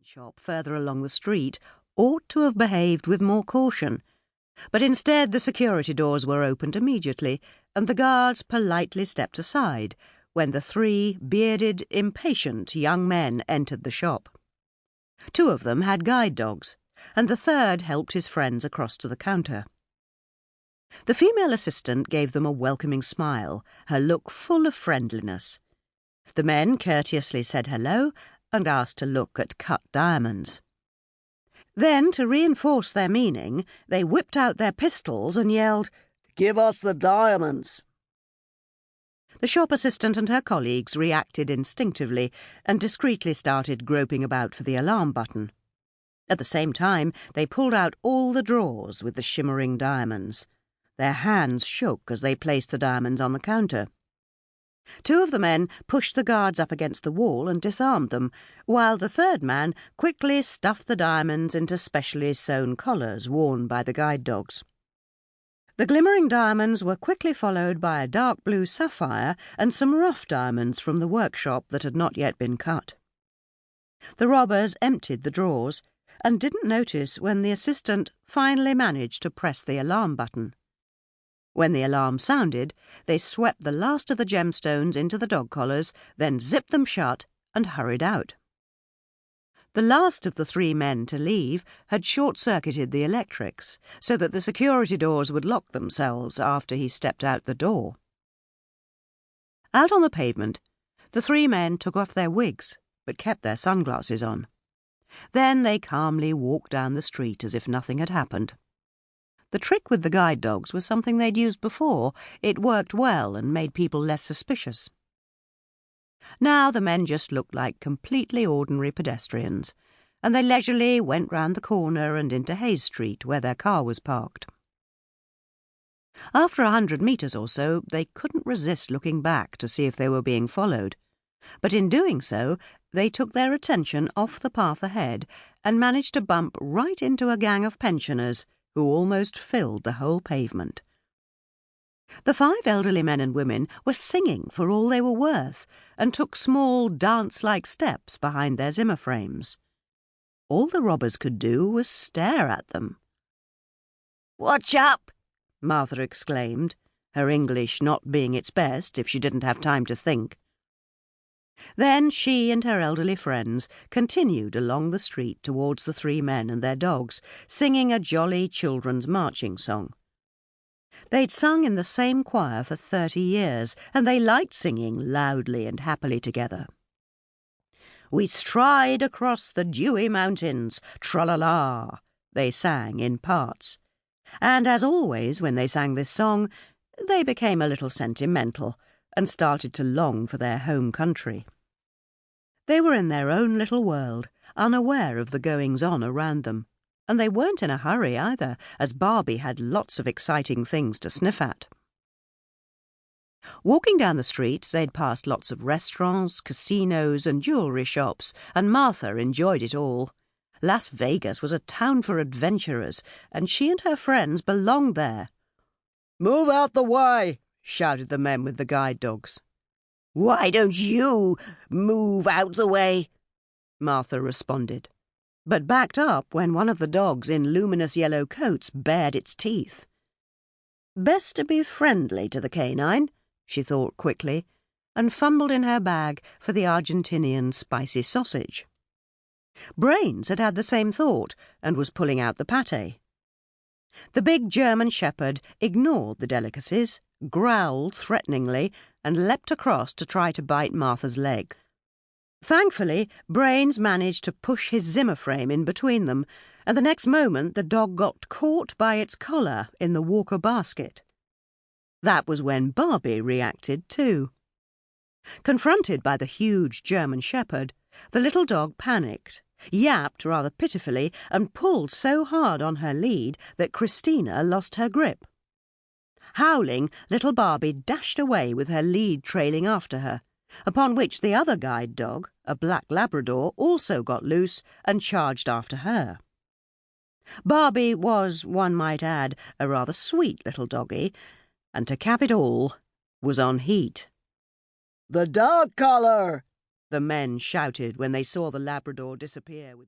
shop further along the street ought to have behaved with more caution, but instead the security doors were opened immediately, and the guards politely stepped aside when the three bearded, impatient young men entered the shop. Two of them had guide dogs, and the third helped his friends across to the counter. The female assistant gave them a welcoming smile, her look full of friendliness. The men courteously said hello and asked to look at cut diamonds. Then, to reinforce their meaning, they whipped out their pistols and yelled, "Give us the diamonds!" The shop assistant and her colleagues reacted instinctively and discreetly started groping about for the alarm button. At the same time, they pulled out all the drawers with the shimmering diamonds. Their hands shook as they placed the diamonds on the counter. Two of the men pushed the guards up against the wall and disarmed them, while the third man quickly stuffed the diamonds into specially sewn collars worn by the guide dogs. The glimmering diamonds were quickly followed by a dark blue sapphire and some rough diamonds from the workshop that had not yet been cut. The robbers emptied the drawers and didn't notice when the assistant finally managed to press the alarm button. When the alarm sounded, they swept the last of the gemstones into the dog collars, then zipped them shut and hurried out. The last of the three men to leave had short-circuited the electrics, so that the security doors would lock themselves after he stepped out the door. Out on the pavement, the three men took off their wigs, but kept their sunglasses on. Then they calmly walked down the street as if nothing had happened. The trick with the guide dogs was something they'd used before. It worked well and made people less suspicious. Now the men just looked like completely ordinary pedestrians, and they leisurely went round the corner and into Hayes Street, where their car was parked. After 100 metres or so, they couldn't resist looking back to see if they were being followed, but in doing so, they took their attention off the path ahead and managed to bump right into a gang of pensioners who almost filled the whole pavement. The 5 elderly men and women were singing for all they were worth and took small dance-like steps behind their Zimmer frames. All the robbers could do was stare at them. "Watch up!" Martha exclaimed, her English not being its best if she didn't have time to think. Then she and her elderly friends continued along the street towards the 3 men and their dogs, singing a jolly children's marching song. They'd sung in the same choir for 30 years, and they liked singing loudly and happily together. "We stride across the dewy mountains, tra-la-la," they sang in parts. And as always when they sang this song, they became a little sentimental and started to long for their home country. They were in their own little world, unaware of the goings-on around them, and they weren't in a hurry either, as Barbie had lots of exciting things to sniff at. Walking down the street, they'd passed lots of restaurants, casinos and jewellery shops, and Martha enjoyed it all. Las Vegas was a town for adventurers, and she and her friends belonged there. "Move out the way!" shouted the men with the guide dogs. "Why don't you move out the way?" Martha responded, but backed up when one of the dogs in luminous yellow coats bared its teeth. Best to be friendly to the canine, she thought quickly, and fumbled in her bag for the Argentinian spicy sausage. Brains had had the same thought and was pulling out the pâté. The big German shepherd ignored the delicacies, growled threateningly, and leapt across to try to bite Martha's leg. Thankfully, Brains managed to push his Zimmer frame in between them, and the next moment the dog got caught by its collar in the walker basket. That was when Barbie reacted too. Confronted by the huge German shepherd, the little dog panicked, yapped rather pitifully, and pulled so hard on her lead that Christina lost her grip. Howling, little Barbie dashed away with her lead trailing after her, upon which the other guide dog, a black Labrador, also got loose and charged after her. Barbie was, one might add, a rather sweet little doggy, and to cap it all, was on heat. "The dog collar!" the men shouted when they saw the Labrador disappear with the